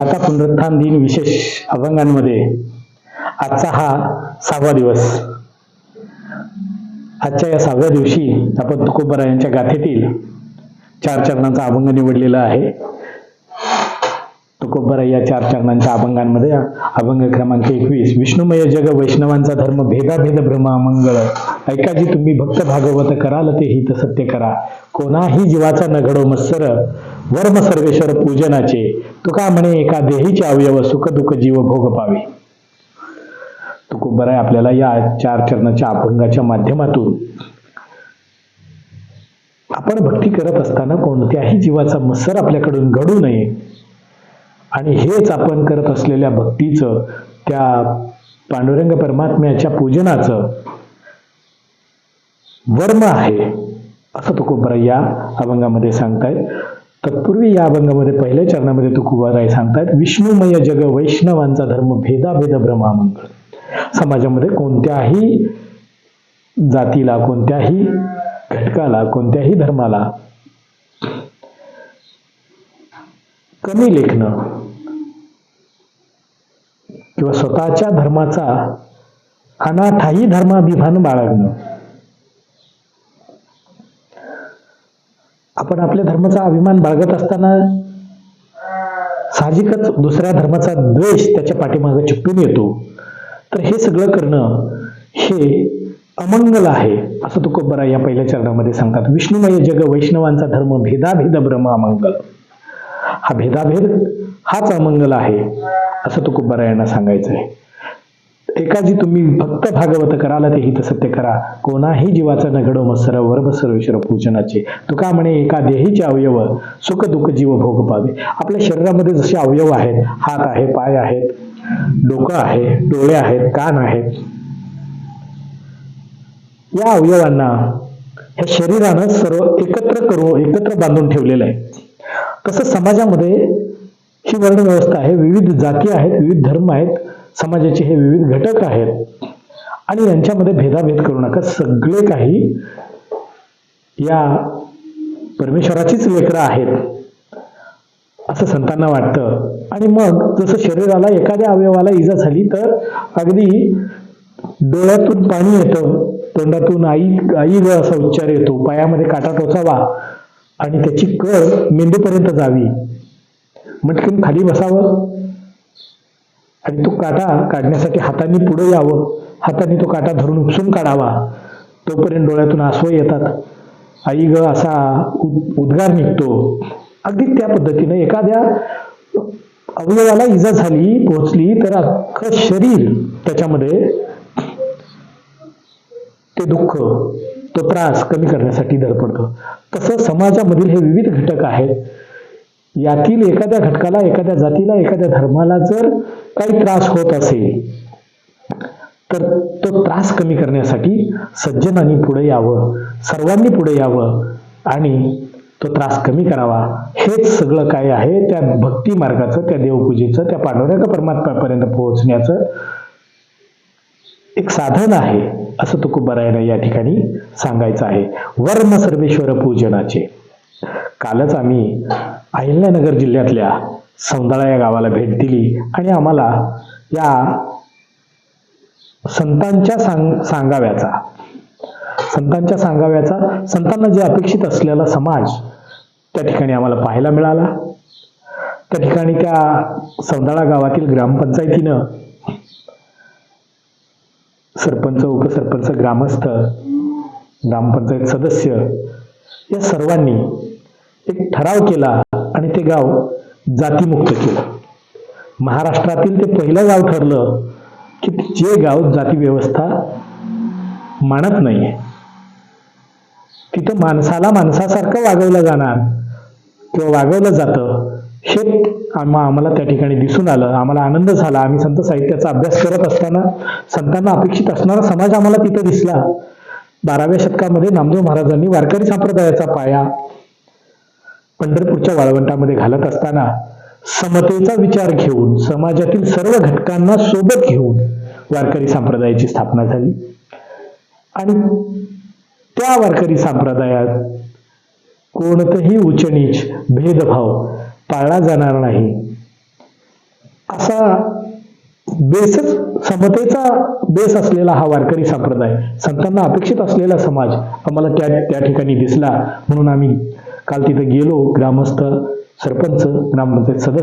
आता पुनरुत्थान दिन विशेष अभंगांमध्ये आजचा हा 6वा दिवस. आजच्या या 6व्या दिवशी आपण तुकोबरायांच्या गाथेतील 4 चरणांचा अभंग निवडलेला आहे. तुकोबराय या 4 चरणांच्या अभंगांमध्ये अभंग क्रमांक 21, विष्णुमय जग वैष्णवांचा धर्म भेदाभेद भ्रम अमंगळ. ऐका जी तुम्ही भक्त भागवत कराल ते हित सत्य करा. कोणाही जीवाचा न घडो मत्सर वर्म सर्वेश्वर पूजनाचे. तुका म्हणे एका देहीचे अवयव सुख दुःख जीव भोग पावे. तुकोबराय आपल्याला या 4 चरणाच्या अभंगाच्या माध्यमातून आपण भक्ती करत असताना कोणत्याही जीवाचा मत्सर आपल्याकडून घडू नये आणि हेच आपण करत असलेल्या भक्तीचं, त्या पांडुरंग परमात्म्याच्या पूजनाचं वर्म आहे असं तुकोबराय या अभंगामध्ये सांगतायत. तत्पूर्वी या अभंगामध्ये पहिल्या चरणामध्ये तुकोबराय सांगतायत, विष्णुमय जग वैष्णवांचा धर्म भेदाभेद भ्रम अमंगळ. समाजामध्ये कोणत्याही जातीला, कोणत्याही घटकाला, कोणत्याही धर्माला कमी लेखणं किंवा स्वतःच्या धर्माचा अनाठायी धर्माभिमान बाळगणं. आपण आपल्या धर्माचा अभिमान बाळगत असताना साहजिकच दुसऱ्या धर्माचा द्वेष त्याच्या पाठीमागे चिकटून येतो. तर हे सगळं करणं हे अमंगल आहे असं तुकोबराय या पहिल्या चरणामध्ये सांगतात. विष्णुमय जग वैष्णवांचा धर्म भेदाभेद भ्रम अमंगल. हा भेदाभेद हाच अमंगल आहे असं तुकोबरायांना सांगायचं आहे. एकाजी तुम्ही भक्त भागवत कराल ते हित सत्य करा. कोणाही जीवाचा न घडो मत्सर वर्म सर्वेश्वर पूजनाचे. तुका म्हणे एका देहीचे अवयव सुख दुःख जीव भोग पावे. आपल्या शरीरामध्ये जसे अवयव आहेत, हात आहे, पाय आहेत, डोकं आहे, डोळे आहेत, कान आहेत, या अवयवांना ह्या शरीरानं सर्व एकत्र बांधून ठेवलेलं आहे. तसं समाजामध्ये ही वर्ण व्यवस्था आहे. विविध जाती आहेत, विविध धर्म आहेत, समाजाचे हे विविध घटक आहेत आणि यांच्यामध्ये भेदाभेद करू नका. सगळे काही या परमेश्वराचीच लेकरं आहेत असं संतांना वाटतं. आणि मग जसं शरीराला एखाद्या अवयवाला इजा झाली तर अगदी डोळ्यातून पाणी येतं, तोंडातून आई ग असा उच्चार येतो, पायामध्ये काटा टोचावा आणि त्याची कळ मेंदूपर्यंत जावी, मटकन खाली बसावं आणि तो काटा काढण्यासाठी हाताने पुढे यावं, हाताने तो काटा धरून उपसून काढावा. तोपर्यंत डोळ्यातून आसवे येतात, आई ग असा उद्गार निघतो. अगदी त्या पद्धतीने एखाद्या अवयवाला इजा झाली, पोहोचली तर अख्खं शरीर त्याच्यामध्ये ते दुःख, तो त्रास कमी करण्यासाठी धडपडतं. तसं समाजामधील हे विविध घटक आहेत. यातील एखाद्या घटकाला, एखाद्या जातीला, एखाद्या धर्माला जर काही त्रास होत असेल तर तो त्रास कमी करण्यासाठी सज्जनांनी पुढे यावं, सर्वांनी पुढे यावं आणि तो त्रास कमी करावा. हेच सगळं काय आहे त्या भक्ती मार्गाचं, त्या देवपूजेचं, त्या पांडुरंग परमात्म्यापर्यंत पोहोचण्याचं एक साधन आहे असं तुकोबरायांना या ठिकाणी सांगायचं आहे. वर्म सर्वेश्वर पूजनाचे. कालच आम्ही अहिल्यानगर जिल्ह्यातल्या सौंदाळा या गावाला भेट दिली आणि आम्हाला या संतांच्या सांगाव्याचा संतांना जे अपेक्षित असलेला समाज त्या ठिकाणी आम्हाला पाहायला मिळाला. त्या ठिकाणी त्या सौंदाळा गावातील ग्रामपंचायतीनं सरपंच, उपसरपंच, ग्रामस्थ, ग्रामपंचायत सदस्य या सर्वांनी एक ठराव केला आणि ते गाव जातीमुक्त केलं. महाराष्ट्रातील ते पहिलं गाव ठरलं की जे गाव जाती व्यवस्था मानत नाहीये, तिथं माणसाला माणसासारखं वागवलं जाणार किंवा वागवलं जातं हे आम्हाला त्या ठिकाणी दिसून आलं. आम्हाला आनंद झाला. आम्ही संत साहित्याचा अभ्यास करत असताना संतांना अपेक्षित असणारा समाज आम्हाला तिथं दिसला. 12व्या शतकामध्ये नामदेव महाराजांनी वारकरी संप्रदायाचा पाया पंढरपूरच्या वाळवंटामध्ये घालत असताना समतेचा विचार घेऊन, समाजातील सर्व घटकांना सोबत घेऊन वारकरी संप्रदायाची स्थापना झाली. आणि त्या वारकरी संप्रदायात कोणतंही उच्च नीच भेदभाव पाळला जाणार नाही. असा बेसच, समतेचा बेस असलेला हा वारकरी संप्रदाय, संतांना अपेक्षित असलेला समाज आम्हाला त्या ठिकाणी दिसला. म्हणून आम्ही काल तिथे गेलो. ग्रामस्थ, सरपंच, ग्रामपंचायत सदस्य